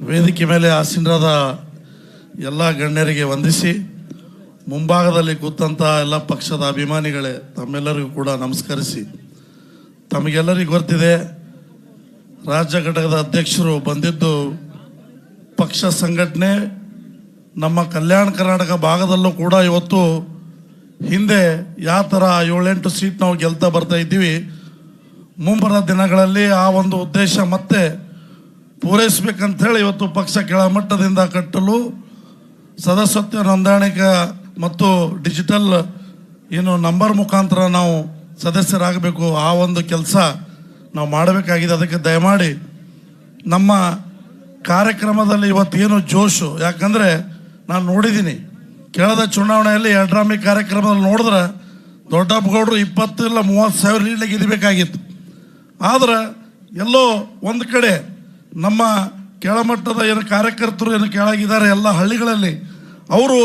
ವೇದಿಕೆ ಮೇಲೆ ಆಸೀನರಾದ ಎಲ್ಲ ಗಣ್ಯರಿಗೆ ವಂದಿಸಿ, ಮುಂಭಾಗದಲ್ಲಿ ಕೂತಂಥ ಎಲ್ಲ ಪಕ್ಷದ ಅಭಿಮಾನಿಗಳೇ ತಮ್ಮೆಲ್ಲರಿಗೂ ಕೂಡ ನಮಸ್ಕರಿಸಿ, ತಮಗೆಲ್ಲರಿಗೂ ಗೊತ್ತಿದೆ ರಾಜ್ಯ ಘಟಕದ ಅಧ್ಯಕ್ಷರು ಬಂದಿದ್ದು ಪಕ್ಷ ಸಂಘಟನೆ ನಮ್ಮ ಕಲ್ಯಾಣ ಕರ್ನಾಟಕ ಭಾಗದಲ್ಲೂ ಕೂಡ ಇವತ್ತು ಹಿಂದೆ ಯಾವ ಥರ 7-8 ಸೀಟ್ ನಾವು ಗೆಲ್ತಾ ಬರ್ತಾ ಇದ್ದೀವಿ, ಮುಂಬರುವ ದಿನಗಳಲ್ಲಿ ಆ ಒಂದು ಉದ್ದೇಶ ಮತ್ತೆ ಪೂರೈಸಬೇಕಂಥೇಳಿ ಇವತ್ತು ಪಕ್ಷ ಕೆಳಮಟ್ಟದಿಂದ ಕಟ್ಟಲು ಸದಸ್ಯತ್ವ ನೋಂದಾಣಿಕೆ ಮತ್ತು ಡಿಜಿಟಲ್ ನಂಬರ್ ಮುಖಾಂತರ ನಾವು ಸದಸ್ಯರಾಗಬೇಕು, ಆ ಒಂದು ಕೆಲಸ ನಾವು ಮಾಡಬೇಕಾಗಿದೆ. ಅದಕ್ಕೆ ದಯಮಾಡಿ ನಮ್ಮ ಕಾರ್ಯಕ್ರಮದಲ್ಲಿ ಇವತ್ತೇನು ಜೋಶು, ಯಾಕಂದರೆ ನಾನು ನೋಡಿದ್ದೀನಿ ಕೇಳದ ಚುನಾವಣೆಯಲ್ಲಿ ಯಡ್ರಾಮಿ ಕಾರ್ಯಕ್ರಮದಲ್ಲಿ ನೋಡಿದ್ರೆ ದೊಡ್ಡಪ್ಪಗೌಡರು 20 ಇಲ್ಲ 30 ಸಾವಿರ ಲೀಡ್ಗೆ ಗೆಲ್ಲಬೇಕಾಗಿತ್ತು. ಆದರೆ ಎಲ್ಲೋ ಒಂದು ಕಡೆ ನಮ್ಮ ಕೆಳಮಟ್ಟದ ಏನು ಕಾರ್ಯಕರ್ತರು ಏನು ಕೆಳಗಿದ್ದಾರೆ ಎಲ್ಲ ಹಳ್ಳಿಗಳಲ್ಲಿ ಅವರು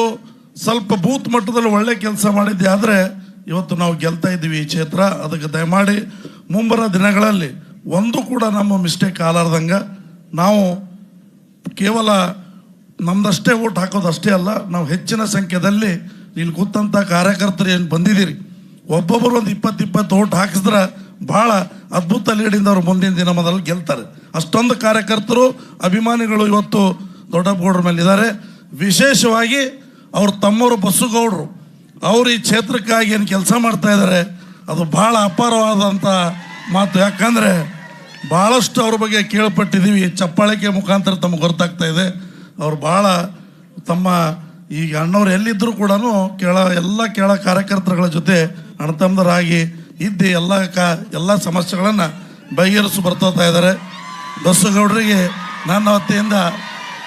ಸ್ವಲ್ಪ ಬೂತ್ ಮಟ್ಟದಲ್ಲಿ ಒಳ್ಳೆ ಕೆಲಸ ಮಾಡಿದ್ದೆ, ಆದರೆ ಇವತ್ತು ನಾವು ಗೆಲ್ತಾ ಇದ್ದೀವಿ ಈ ಕ್ಷೇತ್ರ. ಅದಕ್ಕೆ ದಯಮಾಡಿ ಮುಂಬರುವ ದಿನಗಳಲ್ಲಿ ಒಂದು ಕೂಡ ನಮ್ಮ ಮಿಸ್ಟೇಕ್ ಆಗಲಾರ್ದಂಗೆ ನಾವು ಕೇವಲ ನಮ್ದಷ್ಟೇ ಓಟ್ ಹಾಕೋದು ಅಷ್ಟೇ ಅಲ್ಲ, ನಾವು ಹೆಚ್ಚಿನ ಸಂಖ್ಯೆಯಲ್ಲಿ ಇಲ್ಲಿ ಕೂತಂಥ ಕಾರ್ಯಕರ್ತರು ಏನು ಬಂದಿದ್ದೀರಿ ಒಬ್ಬೊಬ್ಬರು ಒಂದು 20-20 ಓಟ್ ಹಾಕಿಸಿದ್ರೆ ಭಾಳ ಅದ್ಭುತ ಲೀಡಿಂದ ಅವರು ಮುಂದಿನ ದಿನಮಾನದಲ್ಲಿ ಗೆಲ್ತಾರೆ. ಅಷ್ಟೊಂದು ಕಾರ್ಯಕರ್ತರು ಅಭಿಮಾನಿಗಳು ಇವತ್ತು ದೊಡ್ಡಪ್ಪಗೌಡ್ರ ಮೇಲೆ ಇದ್ದಾರೆ. ವಿಶೇಷವಾಗಿ ಅವ್ರ ತಮ್ಮವರು ಬಸ್ಸುಗೌಡರು ಅವರು ಈ ಕ್ಷೇತ್ರಕ್ಕಾಗಿ ಏನು ಕೆಲಸ ಮಾಡ್ತಾ ಇದ್ದಾರೆ ಅದು ಭಾಳ ಅಪಾರವಾದಂಥ ಮಾತು. ಯಾಕಂದರೆ ಭಾಳಷ್ಟು ಅವ್ರ ಬಗ್ಗೆ ಕೇಳ್ಪಟ್ಟಿದ್ದೀವಿ, ಚಪ್ಪಾಳಿಕೆ ಮುಖಾಂತರ ತಮಗೆ ಗೊತ್ತಾಗ್ತಾ ಇದೆ. ಅವ್ರು ಭಾಳ ತಮ್ಮ ಈಗ ಅಣ್ಣವ್ರು ಎಲ್ಲಿದ್ದರೂ ಕೂಡ ಎಲ್ಲ ಕಾರ್ಯಕರ್ತರುಗಳ ಜೊತೆ ಅಣ್ಣತಮ್ಮದರಾಗಿ ಇದ್ದು ಎಲ್ಲ ಸಮಸ್ಯೆಗಳನ್ನು ಬಗೆಹರಿಸಿ ಬರ್ತಾ ಇದ್ದಾರೆ. ಬಸ್ಸುಗೌಡರಿಗೆ ನನ್ನ ವತಿಯಿಂದ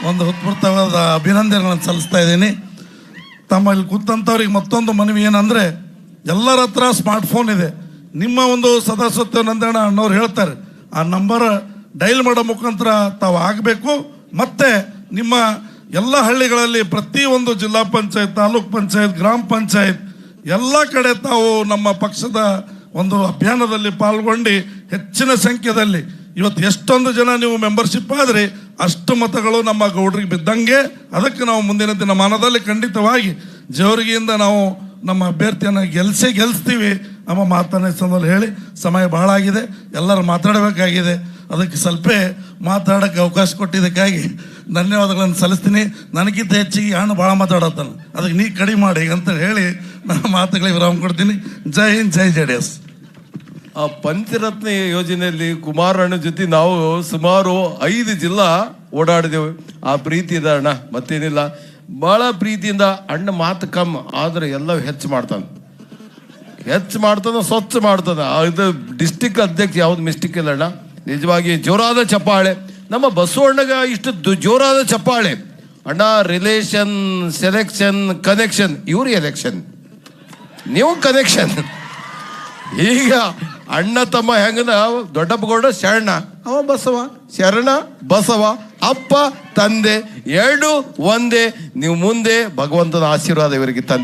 ಒಂದು ಹೃತ್ಪೂರ್ವಕವಾದ ಅಭಿನಂದನೆಗಳನ್ನು ಸಲ್ಲಿಸ್ತಾ ಇದ್ದೀನಿ. ತಮ್ಮ ಇಲ್ಲಿ ಕೂತಂಥವ್ರಿಗೆ ಮತ್ತೊಂದು ಮನವಿ ಏನಂದರೆ, ಎಲ್ಲರ ಹತ್ರ ಸ್ಮಾರ್ಟ್ಫೋನ್ ಇದೆ, ನಿಮ್ಮ ಒಂದು ಸದಸ್ಯತ್ವ ನೋಂದಣಿ ಅಣ್ಣವ್ರು ಹೇಳ್ತಾರೆ, ಆ ನಂಬರ್ ಡೈಲ್ ಮಾಡೋ ಮುಖಾಂತರ ತಾವು ಆಗಬೇಕು. ಮತ್ತು ನಿಮ್ಮ ಎಲ್ಲ ಹಳ್ಳಿಗಳಲ್ಲಿ ಪ್ರತಿಯೊಂದು ಜಿಲ್ಲಾ ಪಂಚಾಯತ್, ತಾಲೂಕ್ ಪಂಚಾಯತ್, ಗ್ರಾಮ ಪಂಚಾಯತ್ ಎಲ್ಲ ಕಡೆ ತಾವು ನಮ್ಮ ಪಕ್ಷದ ಒಂದು ಅಭಿಯಾನದಲ್ಲಿ ಪಾಲ್ಗೊಂಡು ಹೆಚ್ಚಿನ ಸಂಖ್ಯೆಯಲ್ಲಿ ಇವತ್ತು ಎಷ್ಟೊಂದು ಜನ ನೀವು ಮೆಂಬರ್ಶಿಪ್ ಆದರೆ ಅಷ್ಟು ಮತಗಳು ನಮ್ಮ ಗೌಡ್ರಿಗೆ ಬಿದ್ದಂಗೆ. ಅದಕ್ಕೆ ನಾವು ಮುಂದಿನ ದಿನಮಾನದಲ್ಲಿ ಖಂಡಿತವಾಗಿ ಜೇವರ್ಗಿಯಿಂದ ನಾವು ನಮ್ಮ ಅಭ್ಯರ್ಥಿಯನ್ನು ಗೆಲ್ಲಿಸ್ತೀವಿ ನಮ್ಮ ಮಾತನ್ನ ಸಂದರ್ಭದಲ್ಲಿ ಹೇಳಿ, ಸಮಯ ಬಹಳ ಆಗಿದೆ, ಎಲ್ಲರೂ ಮಾತಾಡಬೇಕಾಗಿದೆ. ಅದಕ್ಕೆ ಸ್ವಲ್ಪ ಮಾತಾಡೋಕ್ಕೆ ಅವಕಾಶ ಕೊಟ್ಟಿದ್ದಕ್ಕಾಗಿ ಧನ್ಯವಾದಗಳನ್ನು ಸಲ್ಲಿಸ್ತೀನಿ. ನನಗಿಂತ ಹೆಚ್ಚಿಗೆ ಹಣ್ಣು ಭಾಳ ಮಾತಾಡತ್ತಾನೆ, ಅದಕ್ಕೆ ನೀ ಕಡಿಮೆ ಮಾಡಿ ಅಂತ ಹೇಳಿ ನನ್ನ ಮಾತುಗಳಿಗೆ ವಿರಾಮ ಕೊಡ್ತೀನಿ. ಜೈ ಹಿಂದ್, ಜೈ JDS. ಆ ಪಂಚರತ್ನ ಯೋಜನೆಯಲ್ಲಿ ಕುಮಾರಣ್ಣ ಜೊತೆ ನಾವು ಸುಮಾರು 5 ಜಿಲ್ಲಾ ಓಡಾಡಿದೆವು. ಆ ಪ್ರೀತಿ ಇದೆ ಅಣ್ಣ, ಮತ್ತೇನಿಲ್ಲ. ಭಾಳ ಪ್ರೀತಿಯಿಂದ ಅಣ್ಣ ಮಾತು ಕಮ್ಮಿ ಆದರೆ ಎಲ್ಲ ಹೆಚ್ಚು ಮಾಡ್ತಾನೆ, ಸ್ವಚ್ಛ ಮಾಡ್ತಾನೆ. ಇದು ಡಿಸ್ಟಿಕ್ ಅಧ್ಯಕ್ಷ ಯಾವ್ದು ಮಿಸ್ಟೇಕ್ ಇಲ್ಲ ಅಣ್ಣ. ನಿಜವಾಗಿ ಜೋರಾದ ಚಪ್ಪಾಳೆ ನಮ್ಮ ಬಸವಣ್ಣಗ, ಇಷ್ಟು ಜೋರಾದ ಚಪ್ಪಾಳೆ. ಅಣ್ಣ ರಿಲೇಷನ್, ಸೆಲೆಕ್ಷನ್, ಕನೆಕ್ಷನ್, ಇವ್ರು ಎಲೆಕ್ಷನ್, ನೀವು ಕನೆಕ್ಷನ್. ಈಗ ಅಣ್ಣ ತಮ್ಮ ಹೆಂಗನ ದೊಡ್ಡಪ್ಪಗೌಡ ಶರಣ, ಅವ ಬಸವ, ಶರಣ ಬಸವ, ಅಪ್ಪ ತಂದೆ 2 ಒಂದೇ. ನೀವು ಮುಂದೆ ಭಗವಂತನ ಆಶೀರ್ವಾದ ಇವರಿಗೆ ತಂದೆ.